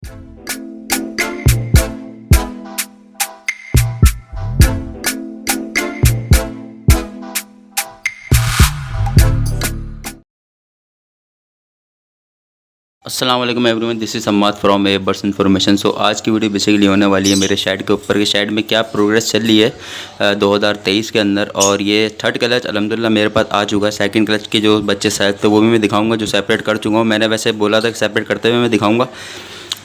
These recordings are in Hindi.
अस्सलाम वालेकुम everyone, this is Sammad from a birds information. So आज की वीडियो बेसिकली होने वाली है मेरे शेड के ऊपर के शेड में क्या प्रोग्रेस चल रही है 2023 के अंदर। और ये थर्ड क्लच अल्हम्दुलिल्लाह मेरे पास आ चुका है। सेकंड क्लच के जो बच्चे शायद थे वो भी मैं दिखाऊंगा, जो सेपरेट कर चुका हूँ। मैंने वैसे बोला था कि सेपरेट करते हुए मैं दिखाऊँगा,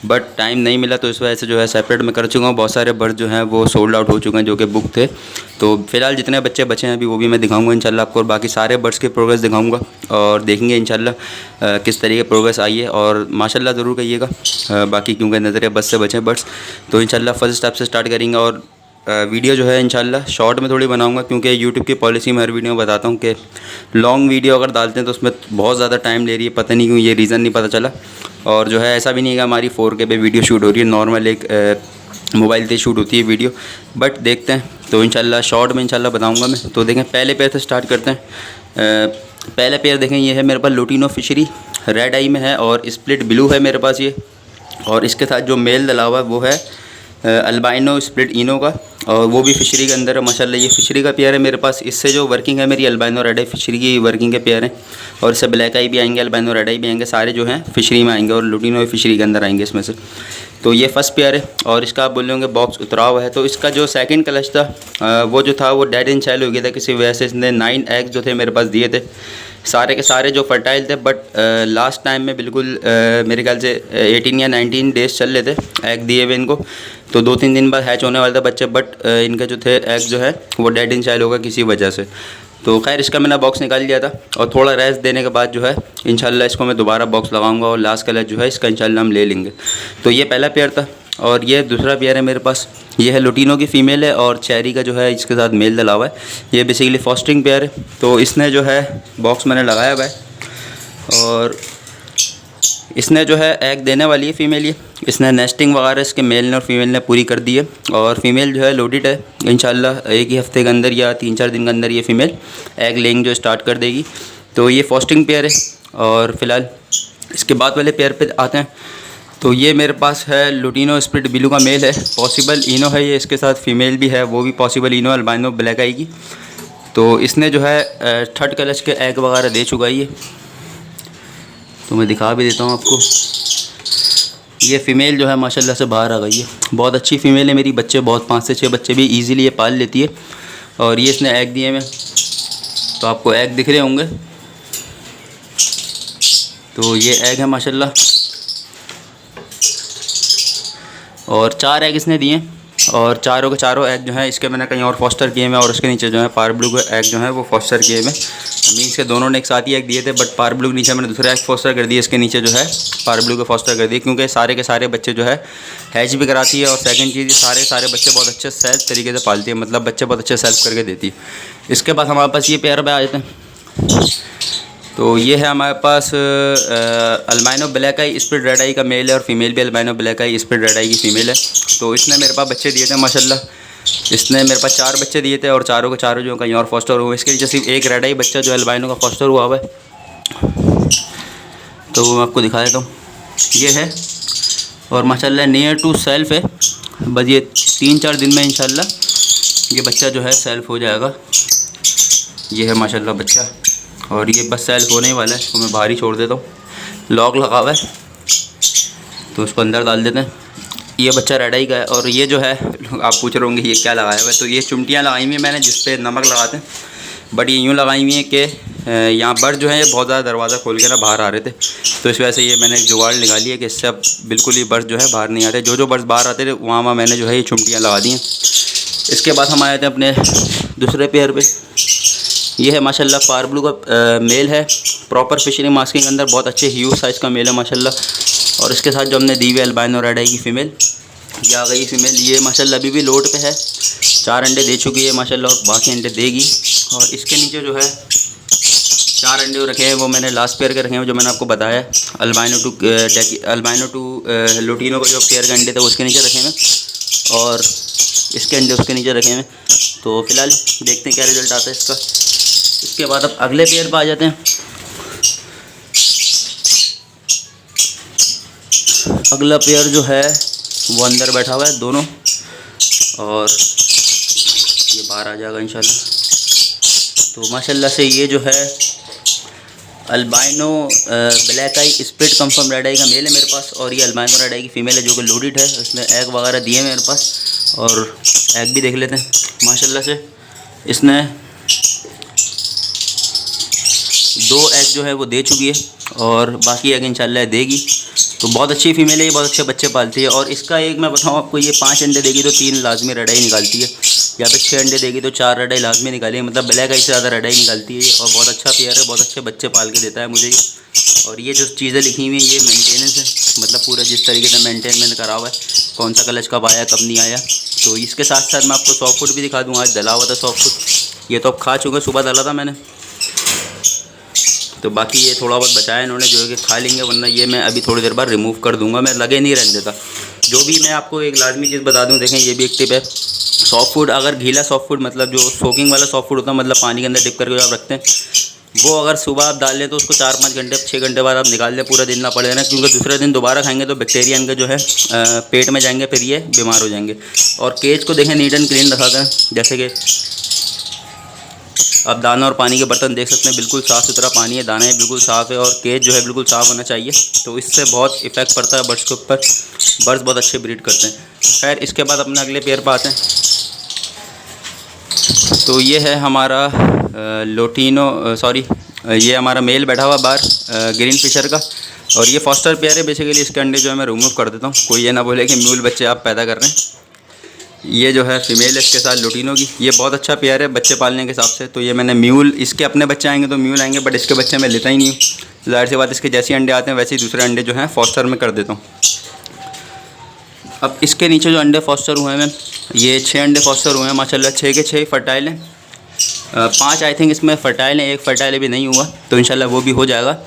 बट टाइम नहीं मिला, तो इस वजह से जो है सेपरेट में कर चुका हूँ। बहुत सारे बर्ड जो हैं वो सोल्ड आउट हो चुके हैं जो कि बुक थे। तो फिलहाल जितने बच्चे बचे हैं अभी वो भी मैं दिखाऊंगा इंशाल्लाह आपको, और बाकी सारे बर्ड्स की प्रोग्रेस दिखाऊंगा और देखेंगे इंशाल्लाह किस तरीके प्रोग्रेस आई है। और माशाल्लाह ज़रूर कहिएगा बाकी, क्योंकि नज़रिया बस से बचे बर्ड्स। तो इंशाल्लाह फर्स्ट स्टेप से स्टार्ट करेंगे। और वीडियो जो है इंशाल्लाह शॉर्ट में थोड़ी बनाऊंगा, क्योंकि यूट्यूब की पॉलिसी में हर वीडियो में बताता हूँ कि लॉन्ग वीडियो अगर डालते हैं तो उसमें बहुत ज़्यादा टाइम ले रही है, पता नहीं क्यों, ये रीज़न नहीं पता चला। और जो है ऐसा भी नहीं है कि हमारी 4K पे वीडियो शूट हो रही है, नॉर्मल एक मोबाइल से शूट होती है वीडियो। बट देखते हैं, तो इंशाल्लाह शॉर्ट में इंशाल्लाह बताऊँगा मैं। तो देखें पहले पेयर से स्टार्ट करते हैं। पहले पेयर देखें, ये है मेरे पास लुटिनो फिशरी, रेड आई में है और स्प्लिट ब्लू है मेरे पास ये। और इसके साथ जो मेल डला हुआ है वो है अल्बाइनो स्प्लिट इनो का, और वो भी फिशरी के अंदर है माशाल्लाह। ये फिशरी का पेयर है मेरे पास। इससे जो वर्किंग है मेरी अल्बाइनो रेड आई फिशरी की वर्किंग के पेयर हैं, और इससे ब्लैक आई भी आएंगे, अल्बाइनो रेड आई भी आएंगे, सारे जो हैं फिशरी में आएंगे और लुटिनो फिशरी के अंदर आएंगे इसमें से। तो ये फर्स्ट पेयर है। और इसका आप बोल होंगे बॉक्स उतरा हुआ है, तो इसका जो सेकंड क्लच था वो जो था वो डेड इन चाइल्ड हो गया था किसी वजह से। इसने 9 एग्स जो थे मेरे पास दिए थे, सारे के सारे जो फर्टाइल थे, बट लास्ट टाइम में बिल्कुल मेरे ख्याल से 18 या 19 डेज़ चल रहे थे एग दिए हुए इनको। तो 2-3 दिन बाद हैच होने वाले थे बच्चे, बट इनके जो थे एग जो है वो डेड इन चाइल्ड होगा किसी वजह से। तो खैर इसका मैंने बॉक्स निकाल लिया था, और थोड़ा रेस्ट देने के बाद जो है इंशाल्लाह इसको मैं दोबारा बॉक्स लगाऊंगा, और लास्ट कलर जो है इसका इंशाल्लाह हम ले लेंगे। तो ये पहला पेयर था। और ये दूसरा पेयर है मेरे पास, ये है लुटिनो की फ़ीमेल है, और चेरी का जो है इसके साथ मेल डला हुआ है। ये बेसिकली फॉस्टरिंग पेयर है। तो इसने जो है बॉक्स मैंने लगाया हुआ है, और इसने जो है एग देने वाली है फ़ीमेल। ये इसने नेस्टिंग वगैरह इसके मेल ने और फीमेल ने पूरी कर दी है, और फीमेल जो है लोडेड है। इंशाल्लाह एक ही हफ्ते के अंदर या 3-4 दिन के अंदर ये फ़ीमेल एग लेइंग जो स्टार्ट कर देगी। तो ये फॉस्टिंग पेयर है। और फिलहाल इसके बाद वाले पेयर पे आते हैं। तो ये मेरे पास है लुटिनो स्प्लिट ब्लू का मेल है, पॉसिबल इनो है ये, इसके साथ फ़ीमेल भी है, वो भी पॉसिबल इनो अल्बाइनो ब्लैक आएगी। तो इसने जो है थर्ड क्लच के एग वगैरह दे चुका है ये। तो मैं दिखा भी देता हूँ आपको। ये फ़ीमेल जो है माशाल्लाह से बाहर आ गई है, बहुत अच्छी फ़ीमेल है मेरी। बच्चे बहुत 5 से 6 बच्चे भी इजीली ये पाल लेती है। और ये इसने एग दिए हैं, तो आपको एग दिख रहे होंगे। तो ये एग है माशाल्लाह, और 4 एग इसने दिए हैं, और चारों के चारों एग जो है इसके मैंने कहीं और फॉस्टर किए हैं, और उसके नीचे जो है पार ब्लू के एग जो है वो फॉस्टर किए हैं। मीन्स के दोनों ने एक साथ ही एग दिए थे, बट पार ब्लू के नीचे मैंने दूसरा एग फॉस्टर कर दिया, इसके नीचे जो है पार ब्लू के फॉस्टर कर दिए, क्योंकि सारे के सारे बच्चे जो है हैच भी कराती है। और सेकंड चीज़, सारे बच्चे बहुत अच्छे सेल्फ तरीके से पालती है, मतलब बच्चे बहुत अच्छे सेल्फ करके देती है। इसके बाद हमारे पास ये पेयर पे आ जाते हैं। तो ये है हमारे पास अल्बाइनो ब्लैक आई स्प्लिट रेड आई का मेल है, और फीमेल भी अल्बाइनो ब्लैक आई स्प्लिट रेड आई की फ़ीमेल है। तो इसने मेरे पास बच्चे दिए थे माशाल्लाह। इसने मेरे पास 4 बच्चे दिए थे, और चारों के चारों जो कहीं और फॉस्टर हुए। इसके नीचे सिर्फ एक रेड आई बच्चा जो अल्बाइनो का फॉस्टर हुआ है, तो वो मैं आपको दिखा देता हूँ। ये है, और माशाल्लाह नियर टू सेल्फ है। बस ये 3-4 दिन में इंशाल्लाह ये बच्चा जो है सेल्फ हो जाएगा। ये है माशाल्लाह बच्चा, और ये बस सेल्फ होने वाला है। इसको मैं बाहर ही छोड़ देता हूँ, लॉक लगा हुआ है, तो उसको अंदर डाल देते हैं। ये बच्चा रेड आई का है। और ये जो है आप पूछ रहे होंगे ये क्या लगाया हुआ है, तो ये चुमटियाँ लगाई हुई हैं मैंने, जिस पे नमक लगाते हैं। बट ये यूँ लगाई हुई हैं कि यहाँ बर्ड जो है ये बहुत ज़्यादा दरवाज़ा खोल के ना बाहर आ रहे थे, तो इस वजह से ये मैंने एक जुगाड़ निकाली है कि इससे अब बिल्कुल ही बर्ड जो है बाहर नहीं आ रहे। जो बर्ड बाहर आते थे वहाँ मैंने जो है ये चुमटियाँ लगा दी हैं। इसके बाद हम आए थे अपने दूसरे पेयर पे। ये है माशाल्लाह पार ब्लू का मेल है, प्रॉपर फिशरी मास्किंग अंदर, बहुत अच्छे ह्यूज साइज़ का मेल है माशाल्लाह। और इसके साथ जो हमने दी हुई अल्बाइनो रेड आई की फ़ीमेल, ये आ गई फ़ीमेल। ये माशाल्लाह अभी भी लोड पे है, 4 अंडे दे चुकी है माशाल्लाह, और बाकी अंडे देगी। और इसके नीचे जो है 4 अंडे रखे हैं, वो मैंने लास्ट पेयर के रखे हैं, जो मैंने आपको बताया अल्बाइनो टू लुटिनो का जो पेयर के अंडे थे वो उसके नीचे रखे हैं, और इसके अंडे उसके नीचे रखे हैं। तो फिलहाल देखते हैं क्या रिज़ल्ट आता है इसका। इसके बाद अब अगले पेयर पर आ जाते हैं। अगला पेयर जो है वो अंदर बैठा हुआ है दोनों, और ये बाहर आ जाएगा इंशाल्लाह। तो माशाल्लाह से ये जो है अल्बाइनो ब्लैक आई स्प्लिट कंफर्म रेड आई का मेल है मेरे पास, और ये अल्बाइनो रेड आई की फ़ीमेल है जो कि लोडेड है। इसने एग वगैरह दिए मेरे पास, और एग भी देख लेते हैं। माशाल्लाह से इसने 2 एग जो है वो दे चुकी है, और बाकी एग इंशाल्लाह देगी। तो बहुत अच्छी फ़ीमेल है ये, बहुत अच्छे बच्चे पालती है। और इसका एक मैं बताऊँ आपको, ये 5 अंडे देगी तो 3 लाजमी रेडाई निकालती है, या फिर 6 अंडे देगी तो 4 रेडाई लाजमी निकाली, मतलब ब्लैक आई से ज़्यादा रेडाई निकालती है। और बहुत अच्छा पेयर है, बहुत अच्छे बच्चे पाल के देता है मुझे ये। और ये जो चीज़ें लिखी हुई हैं ये मेंटेनेंस है, मतलब पूरा जिस तरीके से मेंटेन करा हुआ है, कौन सा क्लच कब आया कब नहीं आया। तो इसके साथ साथ मैं आपको सॉफ्ट फूड भी दिखा दूँगा। आज डला हुआ था सॉफ्ट फूड, ये तो अब खा चुके, सुबह डाला था मैंने। तो बाकी ये थोड़ा बहुत बचाया इन्होंने जो है कि खा लेंगे, वरना ये मैं अभी थोड़ी देर बाद रिमूव कर दूंगा, मैं लगे नहीं रहने देता। जो भी मैं आपको एक लाजमी चीज़ बता दूं, देखें ये भी एक टिप है। सॉफ्ट फूड, अगर गीला सॉफ्ट फूड मतलब जो सोकिंग वाला सॉफ्ट फूड होता है, मतलब पानी के अंदर डिप करके जो आप रखते हैं, वो अगर सुबह आप डाल लें तो उसको 4-5 घंटे 6 घंटे बाद आप निकाल लें, पूरा दिन ना पड़े ना, क्योंकि दूसरे दिन दोबारा खाएंगे तो बैक्टीरिया इनके जो है पेट में जाएंगे, फिर ये बीमार हो जाएंगे। और केज को देखें नीट एंड क्लीन रखा था, जैसे कि आप दाना और पानी के बर्तन देख सकते हैं, बिल्कुल साफ़ सुथरा पानी है, दाना बिल्कुल साफ़ है, और केज जो है बिल्कुल साफ़ होना चाहिए। तो इससे बहुत इफ़ेक्ट पड़ता है बर्ड्स के ऊपर, बर्ड्स बहुत अच्छे ब्रीड करते हैं। खैर इसके बाद अपने अगले पेयर पर आते हैं। तो ये है हमारा ये हमारा मेल बैठा हुआ बाहर ग्रीन फिशर का, और ये फॉस्टर पेयर है बेसिकली। इसके अंडे जो है मैं रिमूव कर देता हूँ, कोई ये ना बोले कि म्यूल बच्चे आप पैदा कर रहे हैं। ये जो है फीमेल है इसके साथ लुटिनो की, ये बहुत अच्छा पेयर है बच्चे पालने के हिसाब से। तो ये मैंने म्यूल, इसके अपने बच्चे आएंगे तो म्यूल आएंगे, बट इसके बच्चे मैं लेता ही नहीं हूँ। ज़ाहिर सी बात, इसके जैसे अंडे आते हैं वैसे ही दूसरे अंडे जो हैं फॉस्टर में कर देता हूँ। अब इसके नीचे जो अंडे फॉस्टर हुए हैं, ये 6 अंडे फॉस्टर हुए हैं माशाल्लाह, 6 के 6 फर्टाइल हैं। 5 आई थिंक इसमें फर्टाइल हैं, 1 फर्टाइल अभी नहीं हुआ, तो इंशाल्लाह वो भी हो जाएगा।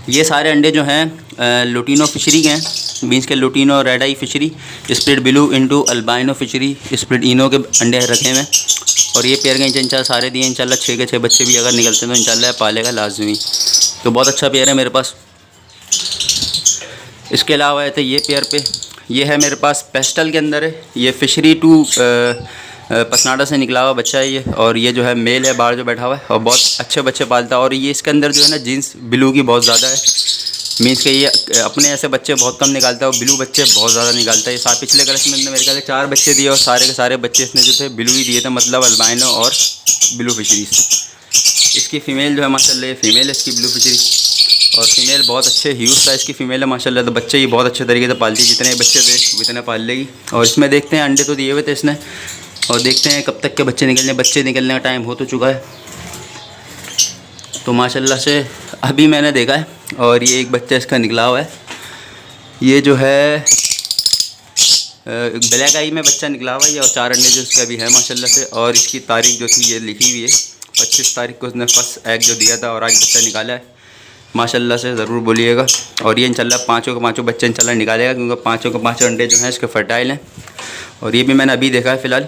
ये सारे अंडे जो हैं लुटिनो फिशरी के हैं, मीन्स के lutino red eye fishery split blue into albino fishery split ino के अंडे रखे हुए हैं। और ये पेयर के इंशाल्लाह सारे दिए इंशाल्लाह, 6 के 6 बच्चे भी अगर निकलते हैं तो इंशाल्लाह पालेगा लाजमी। तो बहुत अच्छा पेयर है मेरे पास। इसके अलावा है तो ये पेयर पे, ये है मेरे पास पेस्टल के अंदर है, ये फिशरी टू पसनाडा से निकला हुआ बच्चा है ये, और ये जो है मेल है बाहर जो बैठा हुआ है, और बहुत अच्छे बच्चे पालता है। और ये इसके अंदर जो है ना जीन्स ब्लू की बहुत ज़्यादा है, मीन्स के ये अपने ऐसे बच्चे बहुत कम निकालता है, और ब्लू बच्चे बहुत ज़्यादा निकालता है। ये पिछले कलेक्शन में मेरे ख्याल से 4 बच्चे दिए, और सारे के सारे बच्चे इसने जो थे ब्लू ही दिए थे, मतलब अल्बाइनो और ब्लू फिशरीज। इसकी फ़ीमेल जो है माशाल्लाह, ये फ़ीमेल है इसकी ब्लू फिशरी, और फीमेल बहुत अच्छे ह्यूज साइज़ की फ़ीमेल है माशाल्लाह। तो बच्चे ही बहुत अच्छे तरीके से पालती है, जितने बच्चे थे उतने पाल लेगी। और इसमें देखते हैं, अंडे तो दिए हुए थे इसने, और देखते हैं कब तक के बच्चे निकलने का टाइम हो तो चुका है। तो माशाल्लाह से अभी मैंने देखा है, और ये एक बच्चा इसका निकला हुआ है। ये जो है ब्लैक आई में बच्चा निकला हुआ है, और 4 अंडे जो इसके अभी है माशाल्लाह से। और इसकी तारीख जो थी ये लिखी हुई है, 25 तारीख को उसने फर्स्ट एग जो दिया था, और आज बच्चा निकाला है माशाल्लाह से, ज़रूर बोलिएगा। और ये इंशाल्लाह 5 के 5 बच्चे इंशाल्लाह निकालेगा, क्योंकि 5 के 5 अंडे जो हैं इसके फर्टाइल हैं। और ये भी मैंने अभी देखा है फ़िलहाल।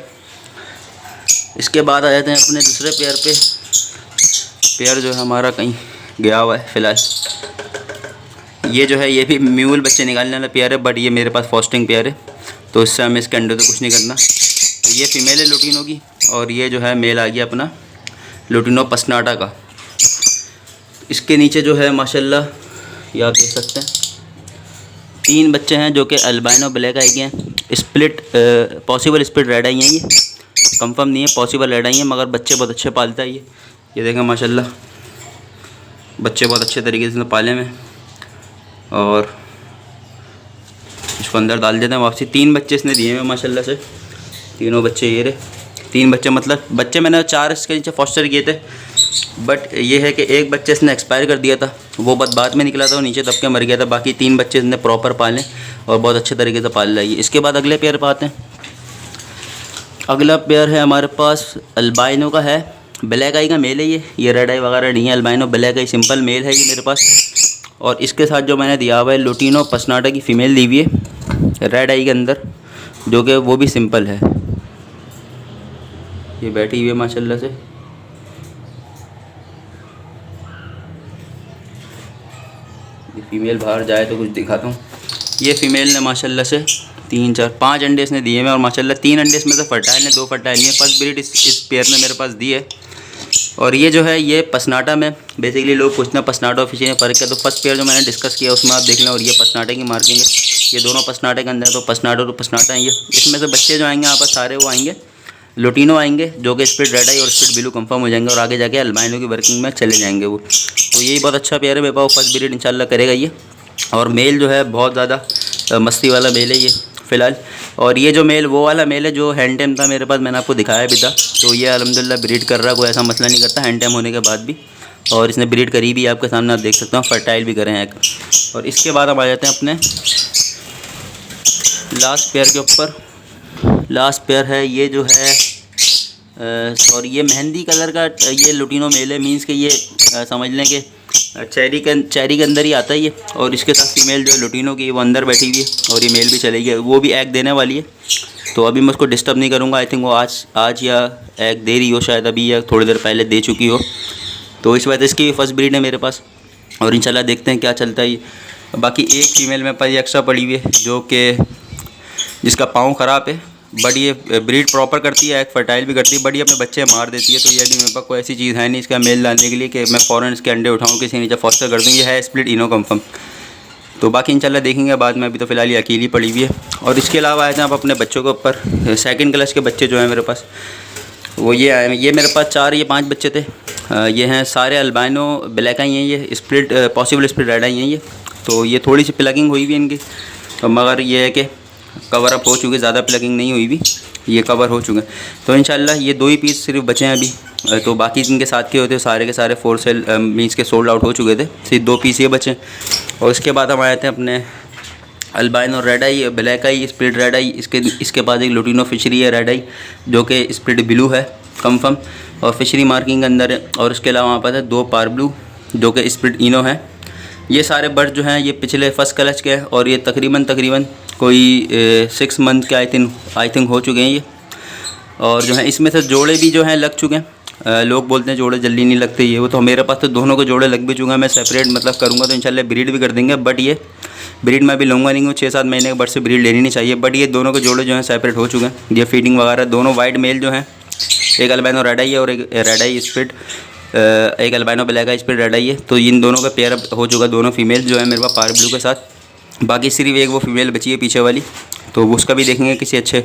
इसके बाद आ जाते हैं अपने दूसरे पेयर पे। पेयर जो है हमारा कहीं गया हुआ है फ़िलहाल। ये जो है ये भी म्यूल बच्चे निकालने वाला पेयर है, बट ये मेरे पास फॉस्टिंग पेयर है, तो इससे हमें इसके अंडे तो कुछ नहीं करना। तो ये फ़ीमेल है लुटिनो की, और ये जो है मेल आ गया अपना लुटिनो पसनाटा का। इसके नीचे जो है माशाल्लाह ये आप देख सकते हैं 3 बच्चे हैं जो कि अल्बाइनो ब्लैक आई के हैं, स्प्लिट पॉसिबल स्प्लिट रेड आई हैं। ये कंफर्म नहीं है, पॉसिबल रेड आई हैं, मगर बच्चे बहुत अच्छे पालता है ये देखें माशाल्लाह, बच्चे बहुत अच्छे तरीके से पाले में। और इसको अंदर डाल देते हैं वापसी। 3 बच्चे इसने दिए हैं माशाल्लाह से, तीनों बच्चे ये रहे। 3 बच्चे, मतलब बच्चे मैंने 4 इसके नीचे फॉस्टर किए थे, बट ये है कि एक बच्चे इसने एक्सपायर कर दिया था, वो बाद में निकला था, वो नीचे दब के मर गया था। बाकी 3 बच्चे इसने प्रॉपर पाले और बहुत अच्छे तरीके से पाल रही है। इसके बाद अगले पेयर पर आते हैं। अगला पेयर है हमारे पास अल्बाइनो का है, ब्लैक आई का मेल है ये रेड आई वगैरह नहीं है, albino black I simple mail है ये मेरे पास। और इसके साथ जो मैंने दिया हुआ है लुटिनो पसनाटा की फ़ीमेल दी हुई है रेड आई के अंदर, जो कि वो भी सिंपल है। ये बैठी हुई है माशाल्लाह से। ये फीमेल बाहर जाए तो कुछ दिखाता हूँ। ये फ़ीमेल ने माशाल्लाह से 3 4 5 अंडे इसने दिए हैं और माशाल्लाह 3 अंडे इसमें से फर्टाइल ने, 2 फर्टाइल नहीं है। फर्स्ट ब्रीड इस पेयर ने मेरे पास दी है। और ये जो है ये पसनाटा में बेसिकली लोग पूछते हैं पसनाटा और फिशी में फ़र्क है, तो फर्स्ट पेयर जो मैंने डिस्कस किया उसमें आप देख लें। और ये पसनाटे की मार्किंग है, ये दोनों पसनाटे के अंदर है, तो पसनाटा और पसनाटा है ये। इसमें से बच्चे जो आएंगे यहाँ पर सारे वो आएंगे लुटिनो आएंगे, जो कि स्प्लिट रेड आई और स्प्लिट ब्लू कंफर्म हो जाएंगे और आगे जाके अल्बाइनो की वर्किंग में चले जाएंगे वो। तो यही बहुत अच्छा पेयर है मेरे पास, फर्स्ट ब्रीड इंशाल्लाह करेगा ये। और मेल जो है बहुत ज़्यादा मस्ती वाला मेल है ये फ़िलहाल। और ये जो मेल वो वाला मेल है जो हैंड टाइम था मेरे पास, मैंने आपको दिखाया भी था। तो ये अल्हम्दुलिल्लाह ब्रीड कर रहा, कोई ऐसा मसला नहीं करता हैंड टाइम होने के बाद भी। और इसने ब्रीड करी भी, आपके सामने आप देख सकते हो, फर्टाइल भी करे हैं एक। और इसके बाद हम आ जाते हैं अपने लास्ट पेयर के ऊपर। लास्ट पेयर है ये जो है सॉरी ये मेहंदी कलर का ये लुटिनो मेल है। मीन्स कि ये समझ लें कि चेरी के अंदर ही आता है ये। और इसके साथ फीमेल जो है लुटिनो की वो अंदर बैठी हुई है और ये मेल भी चलेगी, वो भी एग देने वाली है। तो अभी मैं उसको डिस्टर्ब नहीं करूँगा। आई थिंक वो आज या एग दे रही हो शायद अभी, या थोड़ी देर पहले दे चुकी हो। तो इस वजह से इसकी भी फर्स्ट ब्रीड है मेरे पास और इंशाल्लाह देखते हैं क्या चलता है ये। बाकी एक फ़ीमेल मेरे पास ये एक्स्ट्रा पड़ी हुई है जो कि जिसका पाँव ख़राब है, बट ये ब्रीड प्रॉपर करती है, एक फर्टाइल भी करती है, बट ये अपने बच्चे मार देती है। तो ये भी मेरे पास कोई ऐसी चीज़ है नहीं इसका मेल डालने के लिए कि मैं फ़ौरन इसके अंडे उठाऊँ किसी नीचे फॉस्टर कर दूँ। ये है स्प्लिट इनो कंफर्म। तो बाकी इंशाल्लाह देखेंगे बाद में, अभी तो फ़िलहाल ये अकेली पड़ी हुई है। और इसके अलावा आए थे आप अपने बच्चों के ऊपर। सेकंड क्लास के बच्चे जो हैं मेरे पास वो ये आए हैं। ये मेरे पास 4 या 5 बच्चे थे। ये हैं सारे अल्बाइनो ब्लैक आई हैं, ये स्प्लिट पॉसिबल स्प्लिट रेड आई हैं ये। तो ये थोड़ी सी प्लगिंग हुई हुई है इनकी, मगर ये है कि कवर अप हो चुके, ज़्यादा प्लगिंग नहीं हुई भी, ये कवर हो चुके हैं। तो इंशाल्लाह ये 2 ही पीस सिर्फ बचे हैं अभी। तो बाकी जिनके साथ के होते सारे के सारे 4 सेल मीन्स के सोल्ड आउट हो चुके थे, सिर्फ 2 पीस ये बचे। और इसके बाद हम आए थे अपने अल्बाइनो रेड आई, ब्लैक आई, स्प्लिट रेड आई। इसके बाद एक लुटिनो फिशरी है रेड आई जो कि स्प्लिट ब्लू है कंफर्म और फिशरी मार्किंग के अंदर है। और उसके अलावा वहाँ पर है 2 पार ब्लू जो कि स्प्लिट इनो है। ये सारे बर्ड जो हैं ये पिछले फर्स्ट क्लच के हैं और ये तकरीबन कोई 6 मंथ के आई थिंक हो चुके हैं ये। और जो है इसमें से जोड़े भी जो हैं लग चुके हैं। लोग बोलते हैं जोड़े जल्दी नहीं लगते ये वो, तो मेरे पास तो दोनों के जोड़े लग भी चुके हैं। मैं सेपरेट मतलब करूँगा तो इंशाल्लाह ब्रीड भी कर देंगे, बट ये ब्रीड मैं भी लूँगा नहीं हूँ। 6-7 महीने के बर्ड से ब्रीड लेनी नहीं चाहिए, बट ये दोनों के जोड़े जो हैं सेपरेट हो चुके हैं। ये फीडिंग वगैरह दोनों वाइट मेल जो हैं, एक अल्बाइनो रेड आई है और एक रेड आई स्प्लिट, एक अल्बाइनो ब्लैक आई स्प्लिट रेड आई है। तो इन दोनों का पेयर हो चुका, दोनों फीमेल जो है मेरे पास पार ब्लू के साथ। बाकी सिर्फ एक वो फीमेल बची है पीछे वाली, तो उसका भी देखेंगे किसी अच्छे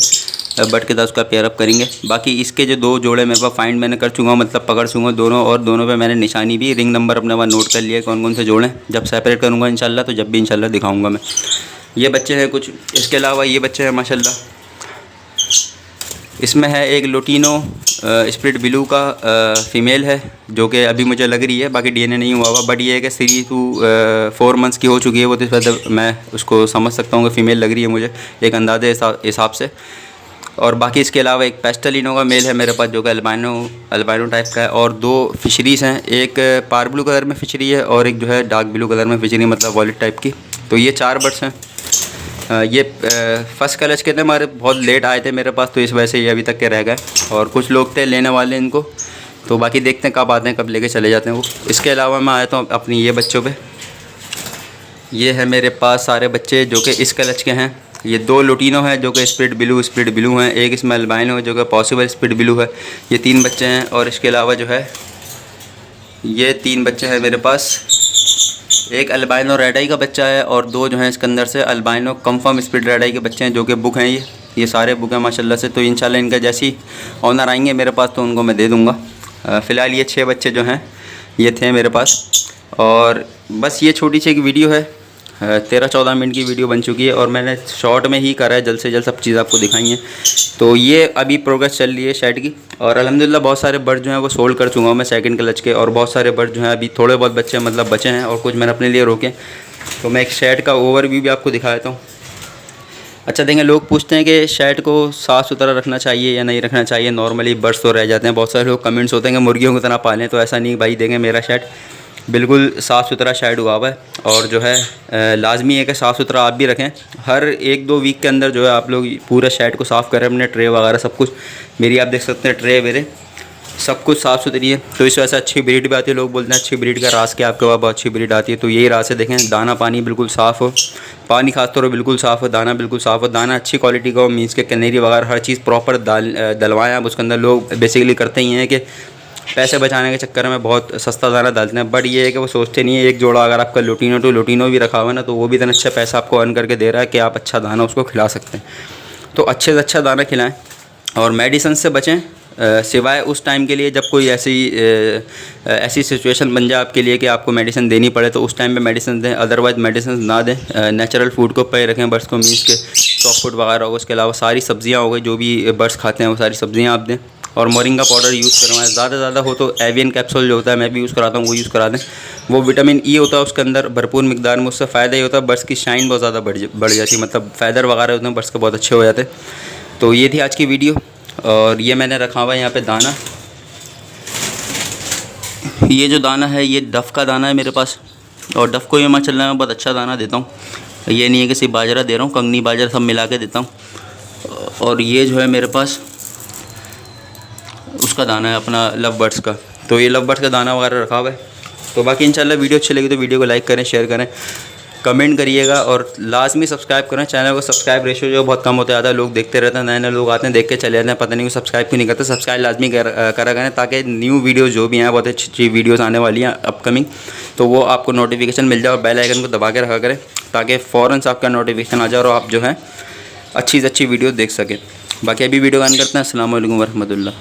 बट के साथ उसका पेयर अप करेंगे। बाकी इसके जो 2 जोड़े मेरे पास फाइंड मैंने कर चुका हूँ, मतलब पकड़ चुका हूँ दोनों, और दोनों पे मैंने निशानी भी रिंग नंबर अपने पास नोट कर लिया है कौन कौन से जोड़े। जब सेपरेट करूँगा इंशाल्लाह, तो जब भी इंशाल्लाह दिखाऊँगा मैं। ये बच्चे हैं कुछ, इसके अलावा ये बच्चे हैं माशाल्लाह। इसमें है एक लुटिनो स्प्लिट ब्लू का फ़ीमेल है जो कि अभी मुझे लग रही है, बाकी डीएनए नहीं हुआ हुआ, बट ये है कि 3 to 4 मंथ्स की हो चुकी है वो, तो इस वजह से मैं उसको समझ सकता हूँ कि फ़ीमेल लग रही है मुझे एक अंदाजे हिसाब से। और बाकी इसके अलावा एक पेस्टल इनो का मेल है मेरे पास जो कि अल्बाइनो टाइप का है। और 2 फिशरीज़ हैं, एक पार ब्लू कलर में फिशरी है और एक जो है डार्क ब्लू कलर में फिशरी, मतलब वॉलेट टाइप की। तो ये 4 बर्ड्स हैं। ये फर्स्ट कलच के थे हमारे, बहुत लेट आए थे मेरे पास, तो इस वजह से ये अभी तक के रह गए। और कुछ लोग थे लेने वाले इनको, तो बाकी देखते हैं कब आते हैं, कब लेके चले जाते हैं वो। इसके अलावा मैं आया हूँ अपनी ये बच्चों पे। ये है मेरे पास सारे बच्चे जो कि इस कलच के हैं। ये 2 लुटिनो हैं जो कि स्प्लिट ब्लू हैं, एक इसमें अल्बाइनो है जो कि पॉसिबल स्प्लिट ब्लू है। ये 3 बच्चे हैं। और इसके अलावा जो है ये 3 बच्चे हैं मेरे पास, एक अल्बाइनो रेड आई का बच्चा है और 2 जो हैं इसके अंदर से अल्बाइनो कंफर्म स्प्लिट रेड आई के बच्चे हैं जो कि बुक हैं। ये सारे बुक हैं माशाल्लाह से। तो इंशाल्लाह इनका जैसी ऑनर आएंगे मेरे पास तो उनको मैं दे दूँगा। फ़िलहाल ये 6 बच्चे जो हैं ये थे मेरे पास। और बस ये छोटी सी एक वीडियो है, 13-14 मिनट की वीडियो बन चुकी है और मैंने शॉर्ट में ही करा है, जल्द से जल्द सब चीज़ आपको दिखाई है। तो ये अभी प्रोग्रेस चल रही है शेड की, और अल्हम्दुलिल्लाह बहुत सारे बर्ड जो हैं वो सोल्ड कर चुका हूँ मैं सेकंड क्लच के, और बहुत सारे बर्ड जो हैं अभी थोड़े बहुत बच्चे मतलब बचे हैं और कुछ मैंने अपने लिए रोके। तो मैं एक शेड का ओवरव्यू भी आपको दिखा देता हूँ। अच्छा देखें, लोग पूछते हैं कि शेड को साफ़ सुथरा रखना चाहिए या नहीं रखना चाहिए, नॉर्मली बर्ड्स तो रह जाते हैं। बहुत सारे लोग कमेंट्स होते हैं कि मुर्गियों की तरह पालें, तो ऐसा नहीं भाई। देखें मेरा शेड बिल्कुल साफ़ सुथरा शेड हुआ हुआ है, और जो है लाजमी है कि साफ़ सुथरा आप भी रखें। हर 1-2 वीक के अंदर जो है आप लोग पूरा शेड को साफ़ करें, अपने ट्रे वगैरह सब कुछ। मेरी आप देख सकते हैं ट्रे मेरे, सब कुछ साफ़ सुथरी है, तो इस वजह से अच्छी ब्रीड भी आती है। लोग बोलते हैं अच्छी ब्रीड का राज क्या, आपके पास बहुत अच्छी ब्रीड आती है, तो यही राज है। देखें दाना पानी बिल्कुल साफ़ हो, पानी खास तौर पर बिल्कुल साफ़ हो, दाना बिल्कुल साफ़ हो, दाना अच्छी क्वालिटी का हो, मीन्स के कैनेरी वगैरह हर चीज़ प्रॉपर डलवाएँ आप उसके अंदर। लोग बेसिकली करते ही हैं कि पैसे बचाने के चक्कर में बहुत सस्ता दाना डालते हैं, बट ये है कि वो सोचते नहीं है एक जोड़ा अगर आपका लुटिनो टू लुटिनो भी रखा हुआ है ना, तो वो भी इतना अच्छा पैसा आपको अर्न करके दे रहा है कि आप अच्छा दाना उसको खिला सकते हैं। तो अच्छे से अच्छा दाना खिलाएं और मेडिसिन से बचें, सिवाय उस टाइम के लिए जब कोई ऐसी सिचुएशन बन जाए आपके लिए कि आपको मेडिसिन देनी पड़े, तो उस टाइम पे मेडिसिन दें, अदरवाइज़ मेडिसिन ना दें। नेचुरल फूड को ऊपर रखें बर्ड्स को, मीन्स के सॉफ्ट फूड वगैरह हो, उसके अलावा सारी सब्जियां हो गई, जो भी बर्ड्स खाते हैं वो सारी सब्जियां आप दें। और मोरिंगा पाउडर यूज़ करवाएं, ज़्यादा हो तो एवियन कैप्सूल जो होता है मैं भी यूज़ कराता हूँ, वो यूज़ करा दें। वो विटामिन ई होता है उसके अंदर भरपूर मिकदार में, उससे फ़ायदा ये होता है बर्ड्स की शाइन बहुत ज़्यादा बढ़ जाती है, मतलब फ़ैदर वगैरह होते हैं बर्ड्स के बहुत अच्छे हो जाते हैं। तो ये थी आज की वीडियो, और ये मैंने रखा हुआ है यहाँ पे दाना। ये जो दाना है ये डफ़ का दाना है मेरे पास, और डफ़ को ये माशाल्लाह मैं बहुत अच्छा दाना देता हूँ। ये नहीं है कि सिर्फ बाजरा दे रहा हूँ, कंगनी बाजरा सब मिला के देता हूँ। और ये जो है मेरे पास उसका दाना है अपना लव बर्ड्स का, तो ये लव बर्ड्स का दाना वगैरह रखा हुआ है। तो बाकी इंशाल्लाह वीडियो अच्छी लगी तो वीडियो को लाइक करें, शेयर करें, कमेंट करिएगा, और लाजमी सब्सक्राइब करें चैनल को। सब्सक्राइब रेशियो जो बहुत कम होता है, लोग देखते रहते हैं, नए लोग आते हैं देख के चले जाते हैं, पता नहीं वो सब्सक्राइब क्यों नहीं करते। सब्सक्राइब लाजमी करा करें, ताकि न्यू वीडियोज़ जो भी हैं बहुत अच्छी वीडियोज़ आने वाली हैं अपकमिंग, तो वो आपको नोटिफिकेशन मिल जाए, और बेल आइकन को दबा के रखा करें ताकि फ़ौरन से आपका नोटिफिकेशन आ जाए और आप जो है अच्छी से अच्छी वीडियो देख सकें। बाकी अभी वीडियो ऑन करते हैं। अस्सलाम वालेकुम वरहमतुल्लाह।